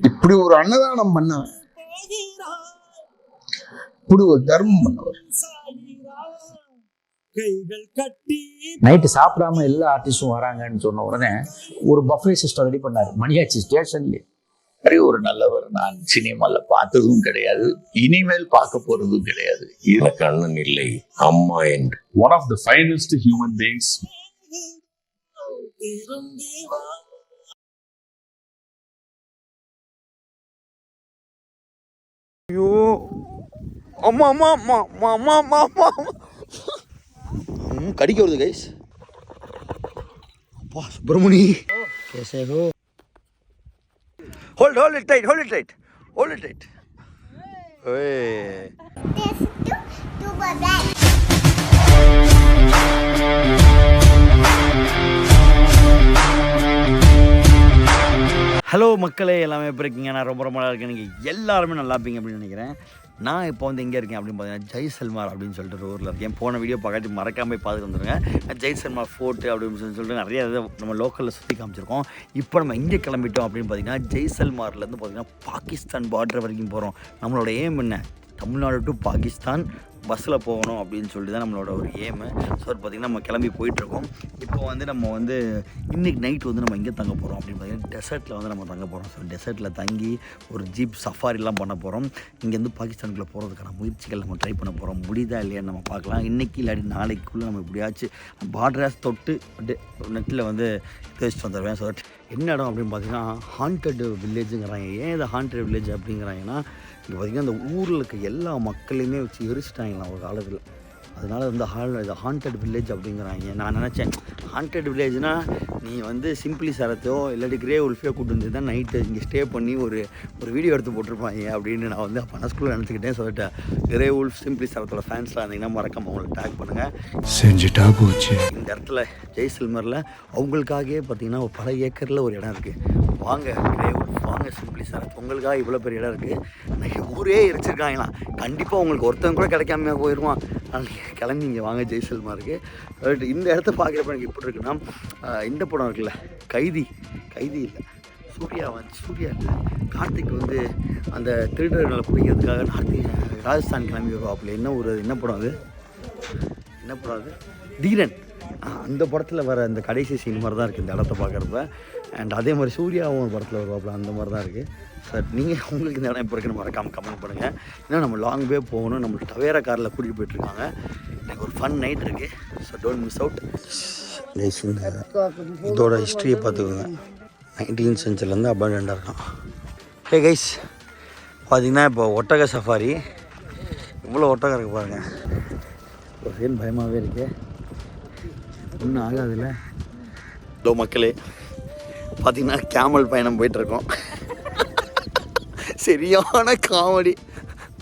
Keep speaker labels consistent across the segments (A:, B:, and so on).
A: இப்படி ஒரு அன்னதானம் பண்ணவன், இப்படி ஒரு தர்மம் பண்ணவர்.
B: நைட்டு சாப்பிடாம எல்லா ஆர்டிஸ்டும் வராங்கன்னு சொன்ன உடனே ஒரு பஃபே சிஸ்டம் ரெடி பண்ணாரு மணியாச்சி ஸ்டேஷன்ல.
C: ஒரு நல்லவர் நான் சினிமால பார்த்ததும் கிடையாது, இனிமேல் பார்க்க போறதும் கிடையாது. எனக்கு அண்ணன் இல்லை, அம்மா என்று.
D: One of the finest human beings.
E: ஐயோ அம்மா அம்மா அம்மா அம்மா அம்மா அம்மா கடிக்க வருது கைஸ். அப்பா Subramani கேசேகோ. Hold it tight, hold it tight, hold it tight. Hey. Hello மக்களே, எல்லாமே எப்படி இருக்கீங்க? நான் ரொம்ப நல்லா இருக்கேன். நீங்கள் எல்லாருமே நல்லா இருப்பீங்க அப்படின்னு நினைக்கிறேன். நான் இப்போ வந்து எங்கே இருக்கேன் அப்படின்னு பார்த்தீங்கன்னா ஜெய்சல்மார் அப்படின்னு சொல்லிட்டு ஒரு ஊரில் இருக்கேன். போன வீடியோ பார்க்காட்டி மறக்காமல் போய் பார்த்துட்டு வந்துருங்க. ஜெய்சல்மார் ஃபோர்ட்டு அப்படின்னு சொல்லிட்டு நிறைய இதை நம்ம லோக்கலில் சுற்றி காமிச்சிருக்கோம். இப்போ நம்ம எங்கே கிளம்பிட்டோம் அப்படின்னு பார்த்தீங்கன்னா ஜெய்சல்மார்லேருந்து பார்த்தீங்கன்னா பாகிஸ்தான் பார்டர் வரைக்கும் போகிறோம். நம்மளோட ஏம் என்ன? தமிழ்நாடு டு பாகிஸ்தான் பஸ்ஸில் போகணும் அப்படின்னு சொல்லிட்டு தான் நம்மளோட ஒரு ஏமு. ஸோ பார்த்திங்கன்னா நம்ம கிளம்பி போயிட்டுருக்கோம். இப்போ வந்து நம்ம வந்து இன்றைக்கி நைட் வந்து நம்ம எங்கே தங்க போகிறோம் அப்படின்னு பார்த்தீங்கன்னா டெசர்ட்டில் வந்து நம்ம தங்க போகிறோம். ஸோ டெசர்ட்டில் தங்கி ஒரு ஜீப் சஃபாரிலாம் பண்ண போகிறோம். இங்கேருந்து பாகிஸ்தானுக்குள்ளே போகிறதுக்கான முயற்சிகள் நம்ம ட்ரை பண்ண போகிறோம். முடியுதா இல்லையான்னு நம்ம பார்க்கலாம். இன்றைக்கி இல்லாட்டி நாளைக்குள்ளே நம்ம எப்படியாச்சும் பார்டராஸ் தொட்டு அப்படியே நெட்டில் வந்து வச்சுட்டு வந்துடுவேன். ஸோ என்ன இடம் அப்படின்னு பார்த்தீங்கன்னா ஹாண்டட் வில்லேஜுங்கிறாங்க. ஏன் இது ஹாண்டட் வில்லேஜ் அப்படிங்கிறாங்கன்னா, இங்கே பார்த்திங்கன்னா இந்த ஊரில் இருக்க எல்லா மக்களையுமே வச்சு எரிச்சிட்டாங்களாம் ஒரு காலத்தில். அதனால் வந்து இது ஹாண்டட் வில்லேஜ் அப்படிங்கிறாங்க. நான் நினச்சேன் ஹாண்டட் வில்லேஜ்னால் நீ வந்து சிம்பிளி சரத்தையோ இல்லாட்டி கிரே உல்ஃபையோ கூட்டு வந்து தான் நைட்டு இங்கே ஸ்டே பண்ணி ஒரு வீடியோ எடுத்து போட்டிருப்பாங்க அப்படின்னு நான் வந்து அப்போ ஸ்கூலில் நினச்சிக்கிட்டேன். சொல்லிட்டேன் கிரே உல்ஃப் சிம்பிளி சரத்தோட ஃபேன்ஸ்லாம் இருந்தீங்கன்னா மறக்காம அவங்களுக்கு டேக் பண்ணுங்கள்.
A: செஞ்சுட்டா போச்சு.
E: இந்த இடத்துல ஜெய்சல்மரில் அவங்களுக்காகவே பார்த்திங்கன்னா பல ஏக்கரில் ஒரு இடம் இருக்குது. வாங்க கிரே உல்ஃப், வாங்க சிம்பிளி சரத், உங்களுக்காக இவ்வளோ பெரிய இடம் இருக்குது. நிறைய ஊரே எரிச்சிருக்காங்களாம். கண்டிப்பாக உங்களுக்கு ஒருத்தவங்க கூட கிடைக்காம போயிடுவான். கிளம்பி இங்கே வாங்க ஜெய்சல்மாருக்கு. இந்த இடத்த பார்க்குறப்ப எனக்கு எப்படி இருக்குன்னா, இந்த படம் இருக்குல்ல கைதி இல்லை சூர்யா இல்லை கார்த்திக் வந்து அந்த திருடர்களை பிடிக்கிறதுக்காக ராஜஸ்தான் கிளம்பி வருவாப்புல. என்ன படம் அது தீரன். அந்த படத்தில் வர அந்த கடைசி சீன் மாதிரி தான் இருக்குது இந்த இடத்த பார்க்குறப்ப. அண்ட் அதே மாதிரி சூர்யாவும் ஒரு படத்தில் வருவாப்புல, அந்த மாதிரி தான் இருக்குது. சார் நீங்கள் உங்களுக்கு இந்த இடம் இப்போ இருக்குன்னு மறக்காமல் கமெண்ட் பண்ணுங்கள். ஏன்னா நம்ம லாங் வே போகணும். நம்ம டவேரா காரில் கூட்டிகிட்டு போயிட்டுருக்காங்க. எனக்கு ஒரு ஃபன் நைட் இருக்குது. So don't miss out. இதோட ஹிஸ்ட்ரியை பார்த்துக்கோங்க. 19th சென்ச்சுரிலேருந்து அபண்டண்டாக இருக்கும். ஹே கைஸ், பார்த்திங்கன்னா இப்போ ஒட்டக சஃபாரி. இவ்வளோ ஒட்டகம் இருக்குது பாருங்கள். ஒரு சைன் பயமாகவே இருக்குது. ஒன்றும் ஆகாதுல்ல. ஹலோ மக்களே, பார்த்திங்கன்னா கேமல் பயணம் போயிட்டுருக்கோம். சரியான காமெடி.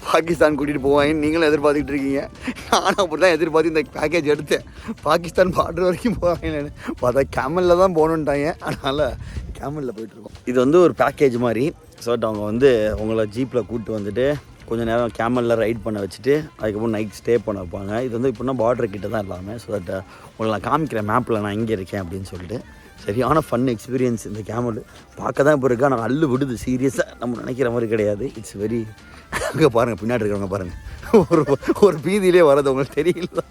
E: பாகிஸ்தான் கூட்டிகிட்டு போவாங்க நீங்களும் எதிர்பார்த்துக்கிட்டு இருக்கீங்க. நானும் அப்படி தான் எதிர்பார்த்து இந்த பேக்கேஜ் எடுத்தேன். பாகிஸ்தான் பார்டர் வரைக்கும் போவாங்கன்னு பார்த்தா கேமலில் தான் போகணுன்ட்டாங்க. அதனால் கேமலில் போயிட்டுருக்கோம். இது வந்து ஒரு பேக்கேஜ் மாதிரி. ஸோ அவங்க வந்து உங்களை ஜீப்பில் கூப்பிட்டு வந்துட்டு கொஞ்சம் நேரம் கேமலில் ரைட் பண்ண வச்சுட்டு அதுக்கப்புறம் நைட் ஸ்டே பண்ண வைப்பாங்க. இது வந்து இப்படின்னா பார்டர் கிட்ட தான் எல்லாமே. ஸோ தட் உங்களை நான் காமிக்கிறேன் மேப்பில் நான் எங்கே இருக்கேன் அப்படின்னு சொல்லிட்டு. சரியான ஃபன் எக்ஸ்பீரியன்ஸ். இந்த கேமல் பார்க்க தான் இப்போ இருக்கா, நான் அள்ளு விடுது. சீரியஸாக நம்ம நினைக்கிற மாதிரி கிடையாது. It's very. அங்கே பாருங்கள், பின்னாடி இருக்கிறவங்க பாருங்கள், ஒரு பீதியிலே வரது உங்களுக்கு தெரியல.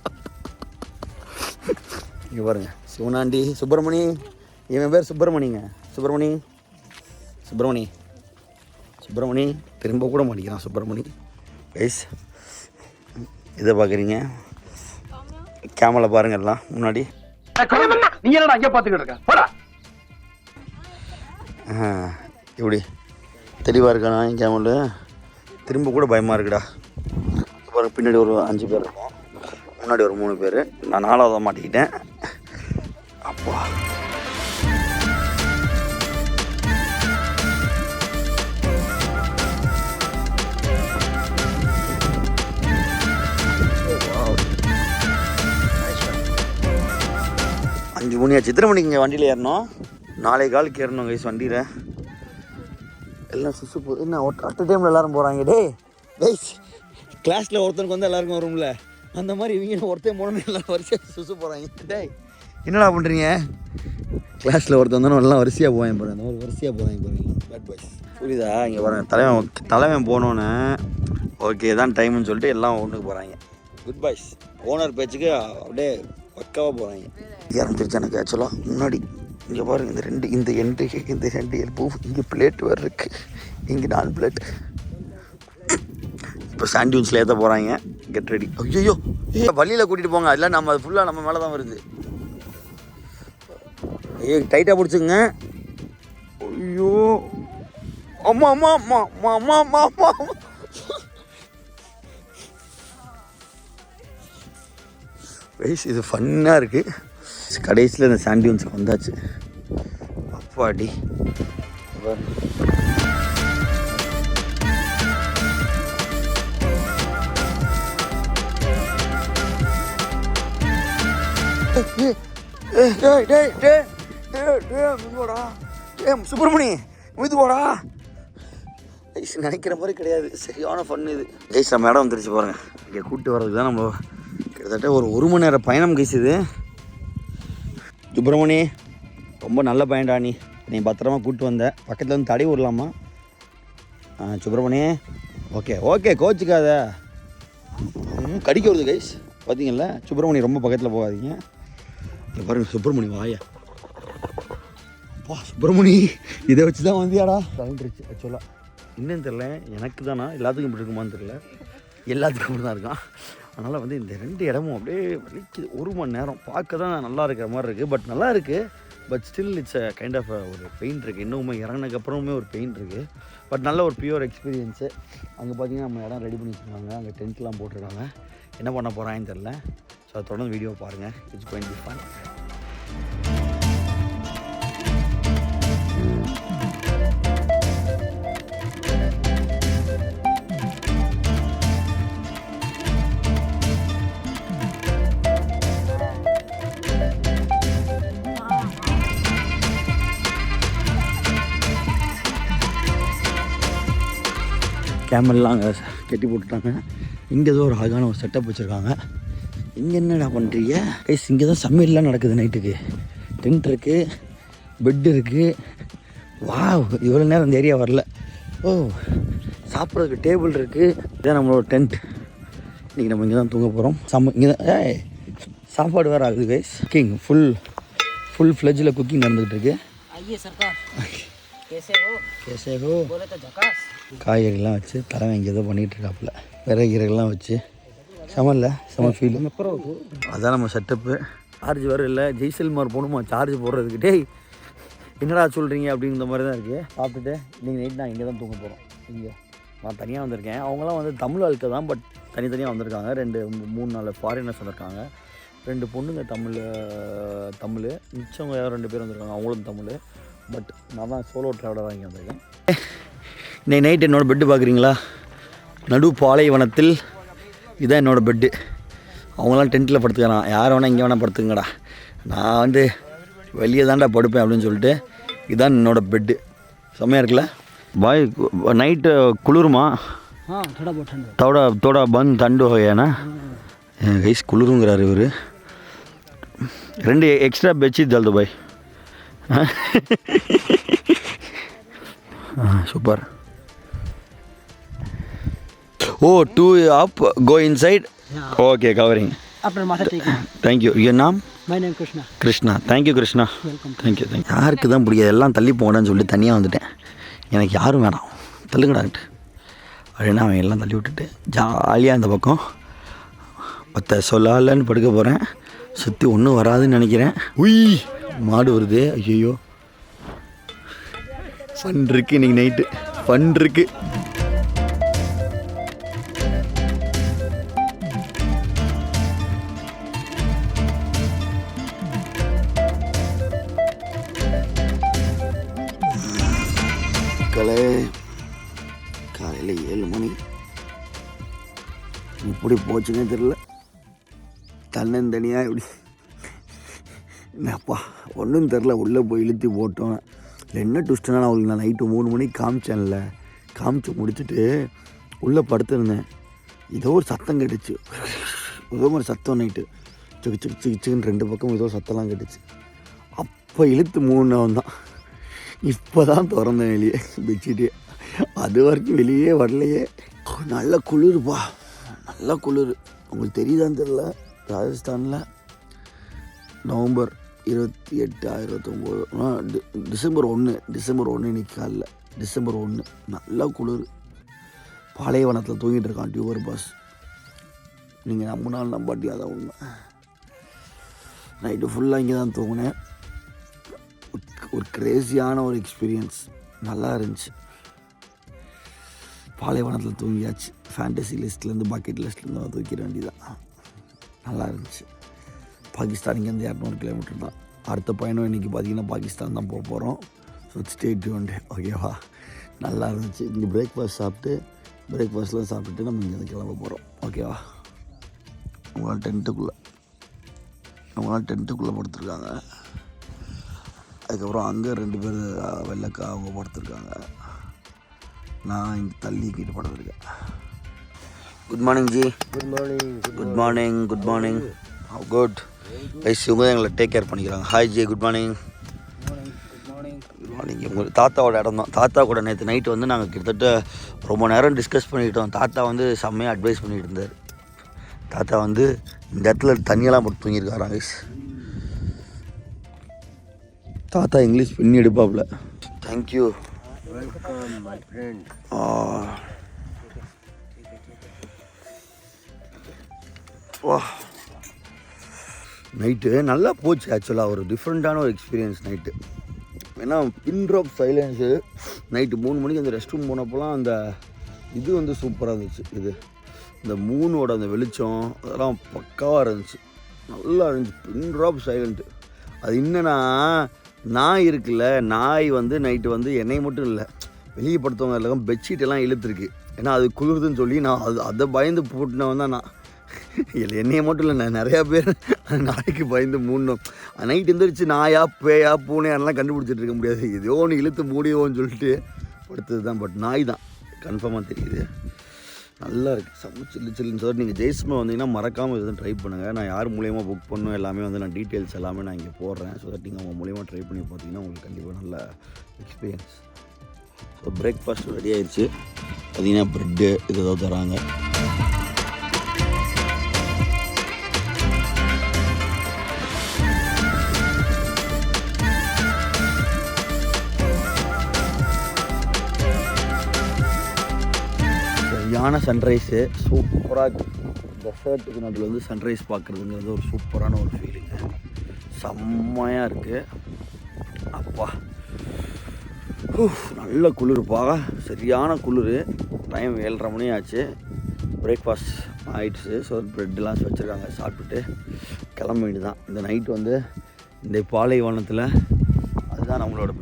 E: இங்கே பாருங்கள், சிவனாண்டி சுப்பிரமணி. இவன் பேர் சுப்பிரமணிங்க. சுப்பிரமணி திரும்ப கூட மாட்டிக்கிறான் சுப்பிரமணி. கைஸ் இதை பார்க்குறீங்க, கேமரா பாருங்க எல்லாம் முன்னாடி.
F: நீங்க என்னடா அங்கே பார்த்துக்கிட்டு இருக்க?
E: இப்படி தெளிவாக இருக்கானா என் கேமரா? திரும்ப கூட பயமாக இருக்குடா. பாருங்க, பின்னாடி ஒரு 5 பேர் இருக்கும், முன்னாடி ஒரு 3 பேர். நான் 4ஆவதாக மாட்டிக்கிட்டேன். அப்பா மணியாச்சு. எத்தனை மணிக்கு இங்கே வண்டியில் ஏறணும்? 4 காலுக்கு ஏறணும் கைஸ் வண்டியில். எல்லாம் சுசு போகுது. என்ன அட் டைமில் எல்லோரும் போகிறாங்க. கைஸ் கிளாஸில் ஒருத்தனுக்கு வந்து எல்லாருக்கும் வரும்ல, அந்த மாதிரி இவங்க ஒருத்தன் போனோன்னு எல்லாம் வரிசையாக சுசு போகிறாங்க. என்னடா பண்ணுறீங்க? கிளாஸில் ஒருத்தர் வந்தோன்னா எல்லாம் வரிசையாக போவேன் பாருங்க, அந்த மாதிரி வரிசையாக போவேன் பாருங்க. பேட் பாய்ஸ் புரியுதா? இங்கே பாருங்க, தலைவன் போனோன்னே ஓகே தான் டைம்னு சொல்லிட்டு எல்லாம் ஒன்றுக்கு போகிறாங்க. Good boys. ஓனர் பேச்சுக்கு அப்படியே பக்காவாக போகிறாங்க. ஆரம்பிச்சிருச்சு எனக்கு ஆக்சுவலாக முன்னாடி. இங்கே பாருங்க, இந்த ரெண்டு எல்பூ, இங்கே பிளேட் வேறு இருக்குது, இங்கே 4 பிளேட். இப்போ சாண்ட்வின்ஸில் ஏற்ற போகிறாங்க. Get ready. ஐயோ வழியில் கூட்டிகிட்டு போங்க, அதெல்லாம் நம்ம அது ஃபுல்லாக நம்ம மேலே தான் வருது. ஐயோ டைட்டாக பிடிச்சிங்க. ஐயோ அம்மா அம்மா அம்மா அம்மா அம்மா அம்மா அம்மா அம்மா. வயசு இது ஃபன்னாக இருக்குது. கடைசியில் இந்த சாண்ட்வின்ஸுக்கு வந்தாச்சு. அப்பாடி சுப்பிரமணி மிதுவாடா. ஐஸ் நினைக்கிற மாதிரி கிடையாது, சரியான ஃபன் இது. ஐஸ் நம்ம இடம் வந்துருச்சு பாருங்க. இங்கே கூப்பிட்டு வர்றதுக்கு தான் நம்ம கிட்டத்தட்ட ஒரு 1 மணி நேரம் பயணம் கைஸ் இது. சுப்பிரமணி ரொம்ப நல்ல பையன்டா, நீ பத்திரமா கூப்பிட்டு வந்த. பக்கத்தில் வந்து தடவி விடலாமா? சுப்பிரமணி ஓகே ஓகே கோச்சிக்காத. கடிக்க வருது கைஸ் பார்த்தீங்களா? சுப்பிரமணி ரொம்ப பக்கத்தில் போகாதீங்க. இங்கே பாருங்க சுப்பிரமணி வாயா. வா சுப்பிரமணி, இதை வச்சு தான் வந்தியாடா. கலந்துருச்சு ஆக்சுவலாக. இன்னும் தெரில எனக்கு தானா, எல்லாத்துக்கும் இப்படி இருக்குமான்னு தெரில. எல்லாத்துக்கும் இப்படி தான் இருக்கான். அதனால் வந்து இந்த 2 இடமும் அப்படியே வலிக்குது. 1 மணி நேரம் பார்க்க தான் நல்லா இருக்கிற மாதிரி இருக்குது. பட் நல்லா இருக்குது. But still it's a kind of ஒரு பெயின் இருக்குது. இன்னுமே இறங்கினதுக்கப்புறமே ஒரு பெயின் இருக்குது. பட் நல்ல ஒரு பியூர் எக்ஸ்பீரியன்ஸு. அங்கே பார்த்தீங்கன்னா நம்ம இடம் ரெடி பண்ணி வச்சுருக்காங்க. அங்கே டென்ட்லாம் போட்டிருக்காங்க. என்ன பண்ண போகிறாங்கன்னு தெரில. ஸோ அதை தொடர்ந்து வீடியோ பாருங்கள். It's going to be fun. கேமரெலாம் அங்கே கட்டி போட்டுட்டாங்க. இங்கே ஏதோ ஒரு அழகான ஒரு செட்டப் வச்சுருக்காங்க. இங்கே என்னடா பண்ணுறீங்க கைஸ்? இங்கே தான் சமையல்லாம் நடக்குது நைட்டுக்கு. டென்ட் இருக்குது, பெட் இருக்குது. வாவ், இவ்வளோ நேரம் இந்த ஏரியா வரல. ஓ, சாப்பிட்றதுக்கு டேபிள் இருக்குது. இதான் நம்மளோட டென்ட். இன்றைக்கி நம்ம இங்கே தான் தூங்க போகிறோம். இங்கே தான் சாப்பாடு வேறு ஆகுது கைஸ். குக்கிங் ஃபுல் ஃப்ளெஜில் குக்கிங் நடந்துகிட்டு இருக்கு. காய்கறிலாம் வச்சு தலைவன் இங்கே ஏதோ பண்ணிகிட்டு இருக்காப்புல. விறகுலாம் வச்சு செம ஃபீல். அதான் நம்ம செட்டப்பு. சார்ஜ் வேறு இல்லை. ஜெய்சல்மார் போகணுமா சார்ஜ் போடுறதுக்கு? டேய் என்னடா சொல்கிறீங்க அப்படிங்கிற மாதிரி தான் இருக்குது. சாப்பிட்டுட்டு இன்றைக்கி நைட் நான் இங்கே தான் தூங்க போகிறோம். இங்கே நான் தனியாக வந்திருக்கேன். அவங்களாம் வந்து தமிழ் ஆட்கள் தான், பட் தனித்தனியாக வந்திருக்காங்க. 2-3 ஃபாரினர்ஸ் வந்திருக்காங்க. 2 பொண்ணுங்க தமிழ். மிச்சவங்க யாரும் 2 பேர் வந்திருக்காங்க, அவங்களும் தமிழ். பட் நான் தான் சோலோ ட்ராவலராக இங்கே வந்திருக்கேன். இன்னைக்கு நைட் என்னோடய பெட்டு பார்க்குறீங்களா? நடு பாலைவனத்தில் இதுதான் என்னோடய பெட்டு. அவங்களாம் டென்ட்டில் படுத்துக்கிறான். யார் வேணால் இங்கே வேணால் படுத்துங்கடா, நான் வந்து வெளியே தான்டா படுப்பேன் அப்படின்னு சொல்லிட்டு இதுதான் என்னோடய பெட்டு. செம்மையாக இருக்குல்ல பாய்? நைட்டு குளிருமா? தோடா பந்த் தண்டு ஹோயானா கைஸ், குளிருங்கிறார் இவர். 2 எக்ஸ்ட்ரா பெட்ஷீட் தள்ளுது பாய். சூப்பர். ஓ 2 up go inside. Okay, covering.
G: After Mata taking.
E: Thank you. Your name?
G: My name Krishna.
E: Krishna. Thank you Krishna.
G: Welcome.
E: Thank you. யாருக்கு தான் பிடிக்காது? எல்லாம் தள்ளி போங்கடான்னு சொல்லி தனியாக வந்துட்டேன். எனக்கு யாரும் வேணாம், தள்ளுங்கடான்ட்டு அப்படின்னா அவன் எல்லாம் தள்ளி விட்டுட்டு ஜாலியாக இந்த பக்கம் பத்த சொல்லாலன்னு படுக்க போகிறேன். சுற்றி ஒன்றும் வராதுன்னு நினைக்கிறேன். உய் மாடு வருது. ஐயோ ஃபன் இருக்குது இன்றைக்கி நைட்டு. ஃபன் இருக்குது. காலையில் 7 மணி. இப்படி போச்சுன்னே தெரில. தன்னந்தனியாக இப்படி என்னப்பா ஒன்றும் தெரில. உள்ளே போய் இழுத்து போட்டோம். இல்லை என்ன ட்விஸ்ட்னா, நான் அவங்களுக்கு நான் நைட்டு 3 மணிக்கு காமிச்சேன்ல, காமிச்சு முடிச்சுட்டு உள்ளே படுத்துருந்தேன். ஏதோ ஒரு சத்தம் கேட்டுச்சு. ஏதோ ஒரு சத்தம் நைட்டு சிக்கு சிக்கு சிக்கு சிக்குன்னு 2 பக்கம் ஏதோ சத்தம்லாம் கேட்டுச்சு. இப்போ இழுத்து மூணவன் தான். இப்போ தான் திறந்தேன் வெளியே பெட்ஷீட்டே. அது வரைக்கும் வெளியே வரலையே. நல்ல குளிர்ப்பா, நல்ல குளிர். உங்களுக்கு தெரியுதான்னு தெரியல, ராஜஸ்தானில் நவம்பர் 28 29 டிசம்பர் 1 இன்னைக்கு காலைல டிசம்பர் 1 நல்ல குளிர். பாலைவனத்தில் தூங்கிட்டு இருக்கான் டியூபர் பாஸ். நீங்கள் நம்பினாலும் நம்பாட்டி அதான் உண்மை. நைட்டு ஃபுல்லாக இங்கே தான் தூங்கினேன். ஒரு கிரேசியான ஒரு எக்ஸ்பீரியன்ஸ், நல்லா இருந்துச்சு. பாலைவனத்தில் தூங்கியாச்சு. ஃபேண்டசி லிஸ்ட்லேருந்து பக்கெட் லிஸ்ட்லேருந்து தூக்கிட வேண்டியதான். நல்லா இருந்துச்சு. பாகிஸ்தான் இங்கேருந்து 200 கிலோமீட்டர் தான். அடுத்த பயணம் இன்றைக்கி பார்த்திங்கன்னா பாகிஸ்தான் தான் போக போகிறோம். ஸோ ஸ்டே டியூன்டு, ஓகேவா? நல்லா இருந்துச்சு. இங்கே பிரேக்ஃபாஸ்ட்லாம் சாப்பிட்டுட்டு நம்ம இங்கேருந்து கிளம்ப போகிறோம், ஓகேவா? அவங்களாம் டென்ட்டுக்குள்ளே படுத்துருக்காங்க. அதுக்கப்புறம் அங்கே 2 பேர் வெள்ளைக்கா அவங்க படுத்துருக்காங்க. நான் இங்கே தள்ளிக்கிட்டு படுத்துருக்கேன். Good morning ji. Good morning. Good eyes. இவங்க தான் எங்களை டேக் கேர் பண்ணிக்கிறாங்க. Hi ji, good morning. உங்கள் தாத்தாவோட இடம் தான். தாத்தா கூட நேற்று நைட்டு வந்து நாங்கள் கிட்டத்தட்ட ரொம்ப நேரம் டிஸ்கஸ் பண்ணிக்கிட்டோம். தாத்தா வந்து செம்மையாக அட்வைஸ் பண்ணிகிட்டு இருந்தார். தாத்தா வந்து இந்த இடத்துல தண்ணியெல்லாம் போட்டு தூங்கியிருக்காராம் ஐஸ். தாத்தா இங்கிலீஷ் பண்ணி எடுப்பாப்புல. தேங்க்யூ. வா, நைட்டு நல்லா போச்சு. ஆக்சுவலாக ஒரு டிஃப்ரெண்ட்டான ஒரு எக்ஸ்பீரியன்ஸ் நைட்டு. ஏன்னா பின் ட்ராப் சைலன்ஸு. நைட்டு 3 மணிக்கு அந்த ரெஸ்ட் ரூம் போனப்போலாம் அந்த இது வந்து சூப்பராக இருந்துச்சு. இந்த மூனோட அந்த வெளிச்சம் அதெல்லாம் பக்காவாக இருந்துச்சு, நல்லா இருந்துச்சு. பின் ட்ராப் சைலண்ட்டு. அது என்னன்னா, நாய் இருக்குல்ல, நாய் வந்து நைட்டு வந்து என்னை மட்டும் இல்லை வெளியே படுத்தவங்க எல்லாம் பெட்ஷீட்டெல்லாம் இழுத்துருக்கு. ஏன்னா அது குளிருதுன்னு சொல்லி நான் அதை பயந்து போட்டுனவன் தான் நான். இல்லை என்னையை மட்டும் இல்லை, நான் நிறையா பேர் நாய்க்கு பயந்து மூடணும். நைட் எழுந்திரிச்சு நாயா பேயா பூனையாரெலாம் கண்டுபிடிச்சிட்டு இருக்க முடியாது. ஏதோ ஒன்று இழுத்து மூடியோன்னு சொல்லிட்டு படுத்தது தான். பட் நாய் தான் கன்ஃபார்மாக தெரியுது. நல்லா இருக்குது, செம்ம சில்லுன்னு சார். நீங்கள் ஜெய்ஸ்மா வந்தீங்கன்னா மறக்காமல் எதுவும் ட்ரை பண்ணுங்கள். நான் யார் மூலியமா புக் பண்ணணும் எல்லாமே வந்து நான் டீட்டெயில்ஸ் எல்லாமே நான் இங்கே போடுறேன். ஸோ தட் நீங்கள் அவங்க மூலியமாக ட்ரை பண்ணி பார்த்தீங்கன்னா உங்களுக்கு கண்டிப்பாக நல்ல எக்ஸ்பீரியன்ஸ். ஸோ பிரேக்ஃபாஸ்ட் ரெடி ஆயிடுச்சு. பார்த்தீங்கன்னா ப்ரெட்டு இது ஏதோ தராங்க. சரியான சன்ரைஸு, சூப்பராக டெசர்ட்டுக்கு நடுவில் வந்து சன்ரைஸ் பார்க்குறதுங்கிறது ஒரு சூப்பரான ஒரு ஃபீலிங்கு. செம்மையாக இருக்குது. அப்பா நல்ல குளிர்ப்பா, சரியான குளிர். டைம் 7:30 மணி ஆச்சு. பிரேக்ஃபாஸ்ட் ஆகிடுச்சு. ஸோ ப்ரெட்டெலாம் வச்சுருக்காங்க, சாப்பிட்டுட்டு கிளம்ப வேண்டியது தான். இந்த நைட்டு வந்து இந்த பாலைவனத்தில் அதுதான் நம்மளோட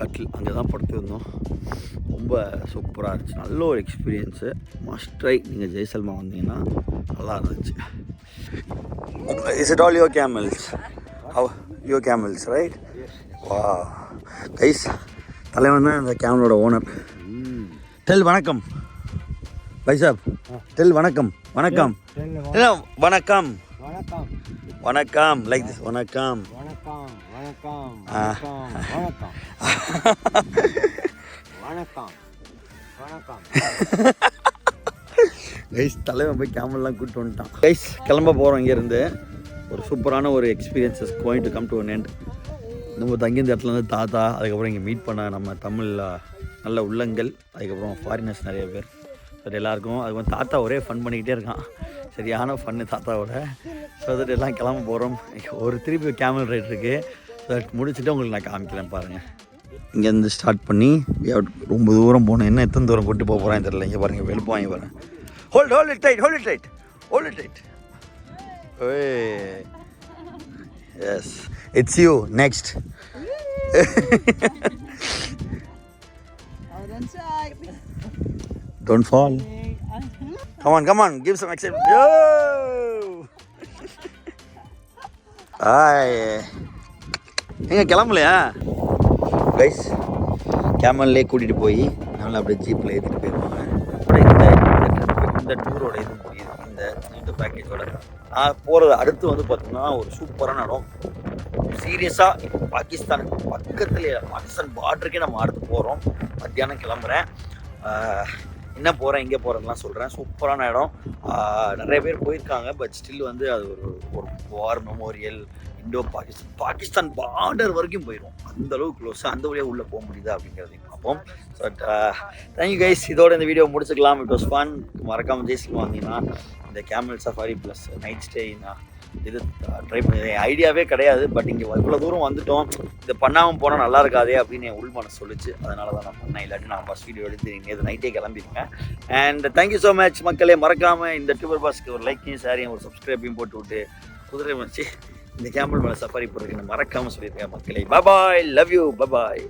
E: கட்டில், அங்கே தான் படுத்துருந்தோம். ரொம்ப சூப்பராக இருந்துச்சு, நல்ல ஒரு எக்ஸ்பீரியன்ஸு. Must try. நீங்கள் ஜெய்சல்மா வந்தீங்கன்னா நல்லா இருந்துச்சு. Is it all your camels? Your camels right? வா கைஸ், தலைவன் தான் இந்த கேமலோட ஓனர். டெல் வணக்கம் பை சாப். டெல் வணக்கம். வணக்கம் இல்லை வணக்கம். வணக்கம் லைக் திஸ். வணக்கம். கைஸ் தலைவன் போய் கேமரெலாம் கூப்பிட்டு வந்துட்டான். கைஸ் கிளம்ப போகிறோம் இங்கேருந்து. ஒரு சூப்பரான ஒரு experiences going to come to an end. நம்ம தங்கியிருந்த இடத்துல இருந்து தாத்தா, அதுக்கப்புறம் இங்கே மீட் பண்ண நம்ம தமிழ் நல்ல உள்ளங்கள், அதுக்கப்புறம் ஃபாரினர்ஸ் நிறைய பேர். பட் எல்லாருக்கும் அது வந்து தாத்தா ஒரே ஃபன் பண்ணிக்கிட்டே இருக்கான். சரியான ஃபன்னு தாத்தாவோட. ஸோ அதுட்டு எல்லாம் கிளம்ப போகிறோம். ஒரு திருப்பி கேமல் ரைட் இருக்குது. ஸோ முடிச்சுட்டு உங்களுக்கு நான் காமிக்கிறேன் பாருங்கள். இங்கேருந்து ஸ்டார்ட் பண்ணி ரொம்ப தூரம் போகணும். என்ன எத்தனை தூரம் கொண்டு போக போகிறேன் தெரியல. இங்கே பாருங்கள், வெளுப்பம் வாங்கி பாருங்கள். hold it tight. Hey. Yes, it's you next. Don't fall. Come on, give some excitement. Yo! Hi. எங்கே கிளம்பலையா கைஸ்? கேமல்லே கூட்டிகிட்டு போய் நம்மளை அப்படியே ஜீப்பில் ஏற்றிட்டு போயிடுவாங்க. அப்புறம் இந்த டூரோட இது முடியுது. இந்த இந்த பேக்கேஜோட நான் போகிறது அடுத்து வந்து பார்த்தீங்கன்னா ஒரு சூப்பரான இடம். சீரியஸாக இப்போ பாகிஸ்தான் பக்கத்துலேயே பாகிஸ்தான் பார்டருக்கே நம்ம அடுத்து போகிறோம். மத்தியானம் கிளம்புறேன். என்ன போகிறேன் எங்கே போகிறேன்லாம் சொல்கிறேன். சூப்பரான இடம். நிறைய பேர் போயிருக்காங்க. பட் ஸ்டில் வந்து அது ஒரு வார் மெமோரியல். இண்டோ பாகிஸ்தான் பார்டர் வரைக்கும் போயிடும். அந்தளவுக்கு க்ளோஸ். அந்த வழியாக உள்ளே போக முடியுதா அப்படிங்கிறதையும் பார்ப்போம். But thank you guys. இதோட இந்த வீடியோ முடிச்சுக்கலாம். It was fun. மறக்காமல் ஜெய்சல்மார் வந்தீங்கன்னா இந்த camel safari plus night stay இது ட்ரை பண்ணி ஐடியாவே கிடையாது. பட் இங்கே இவ்வளோ தூரம் வந்துட்டோம், இதை பண்ணாமல் போனால் நல்லா இருக்காதே அப்படின்னு என் உள் மனசு சொல்லிச்சு. அதனால தான் நான் பண்ணேன். இல்லாட்டி நான் பஸ் வீடியோ எடுத்து நீங்கள் இது நைட்டே கிளம்பிடுங்க. அண்ட் தேங்க்யூ ஸோ மச் மக்களே. மறக்காமல் இந்த டூபர் பாஸ்க்கு ஒரு லைக்கையும் ஷேரையும் ஒரு சப்ஸ்கிரைபையும் போட்டு விட்டு குதிரை வச்சு இந்த கேமல் மேலே சஃபாரி போடுறதுக்கு மறக்காமல் சொல்லியிருக்கேன் மக்களே. பாய், லவ் யூ, பாய்.